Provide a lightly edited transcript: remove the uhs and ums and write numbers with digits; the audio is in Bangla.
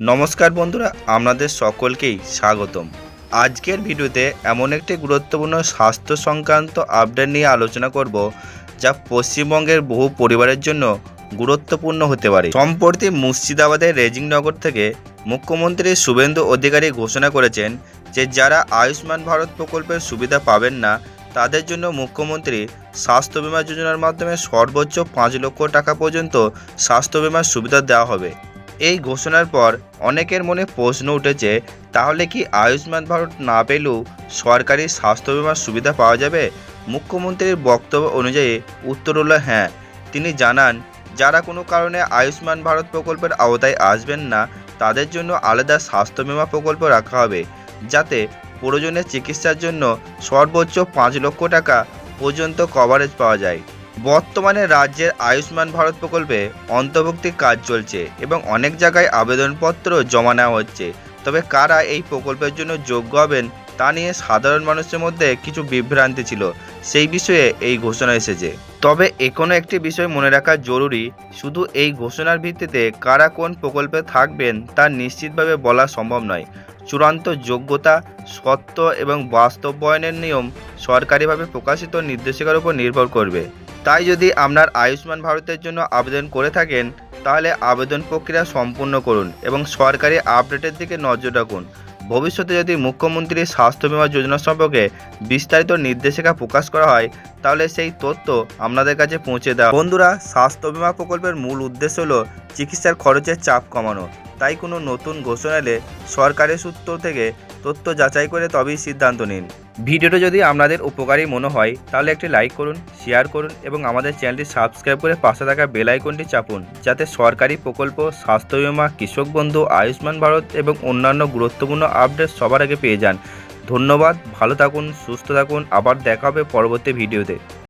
নমস্কার বন্ধুরা, আপনাদের সকলকেই স্বাগতম। আজকের ভিডিওতে এমন একটি গুরুত্বপূর্ণ স্বাস্থ্য সংক্রান্ত আপডেট নিয়ে আলোচনা করব, যা পশ্চিমবঙ্গের বহু পরিবারের জন্য গুরুত্বপূর্ণ হতে পারে। সম্প্রতি মুর্শিদাবাদের রেজিংনগর থেকে মুখ্যমন্ত্রী শুভেন্দু অধিকারী ঘোষণা করেছেন যে যারা আয়ুষ্মান ভারত প্রকল্পের সুবিধা পাবেন না তাদের জন্য মুখ্যমন্ত্রী স্বাস্থ্য বিমা যোজনার মাধ্যমে সর্বোচ্চ 5 লক্ষ টাকা পর্যন্ত স্বাস্থ্য বিমার সুবিধা দেওয়া হবে। এই ঘোষণার পর অনেকের মনে প্রশ্ন উঠেছে, তাহলে কি আয়ুষ্মান ভারত না পেলেও সরকারি স্বাস্থ্য বিমার সুবিধা পাওয়া যাবে? মুখ্যমন্ত্রীর বক্তব্য অনুযায়ী উত্তর হলো হ্যাঁ। তিনি জানান, যারা কোনো কারণে আয়ুষ্মান ভারত প্রকল্পের আওতায় আসবেন না তাদের জন্য আলাদা স্বাস্থ্য বিমা প্রকল্প রাখা হবে, যাতে প্রয়োজনে চিকিৎসার জন্য সর্বোচ্চ 5 লক্ষ টাকা পর্যন্ত কভারেজ পাওয়া যায়। বর্তমানে রাজ্যের আয়ুষ্মান ভারত প্রকল্পে অন্তর্ভুক্তির কাজ চলছে এবং অনেক জায়গায় আবেদনপত্র জমা নেওয়া হচ্ছে। তবে কারা এই প্রকল্পের জন্য যোগ্য হবেন তা নিয়ে সাধারণ মানুষের মধ্যে কিছু বিভ্রান্তি ছিল, সেই বিষয়ে এই ঘোষণা এসেছে। তবে এখনো একটি বিষয় মনে রাখা জরুরি, শুধু এই ঘোষণার ভিত্তিতে কারা কোন প্রকল্পে থাকবেন তা নিশ্চিতভাবে বলা সম্ভব নয়। চূড়ান্ত যোগ্যতা, সত্য এবং বাস্তবায়নের নিয়ম সরকারিভাবে প্রকাশিত নির্দেশিকার উপর নির্ভর করবে। তাই যদি আপনার আয়ুষ্মান ভারতের জন্য আবেদন করে থাকেন তাহলে আবেদন প্রক্রিয়া সম্পূর্ণ করুন এবং সরকারি আপডেটের দিকে নজর রাখুন। ভবিষ্যতে যদি মুখ্যমন্ত্রীর স্বাস্থ্য বিমা যোজনা সম্পর্কে বিস্তারিত নির্দেশিকা প্রকাশ করা হয় তাহলে সেই তথ্য আপনাদের কাছে পৌঁছে দেওয়া। বন্ধুরা, স্বাস্থ্য বিমা প্রকল্পের মূল উদ্দেশ্য হলো চিকিৎসার খরচের চাপ কমানো। তাই কোনো নতুন ঘোষণা এলে সরকারি সূত্র থেকে তথ্য যাচাই করে তবেই সিদ্ধান্ত নিন। ভিডিওটা যদি আপনাদের উপকারী মনে হয় তাহলে একটি লাইক করুন, শেয়ার করুন এবং আমাদের চ্যানেলটি সাবস্ক্রাইব করে পাশে থাকা বেল আইকনটি চাপুন, যাতে সরকারি প্রকল্প, স্বাস্থ্য বিমা, কৃষক বন্ধু, আয়ুষ্মান ভারত এবং অন্যান্য গুরুত্বপূর্ণ আপডেট সবার আগে পেয়ে যান। ধন্যবাদ, ভালো থাকুন, সুস্থ থাকুন, আবার দেখা হবে পরবর্তী ভিডিওতে।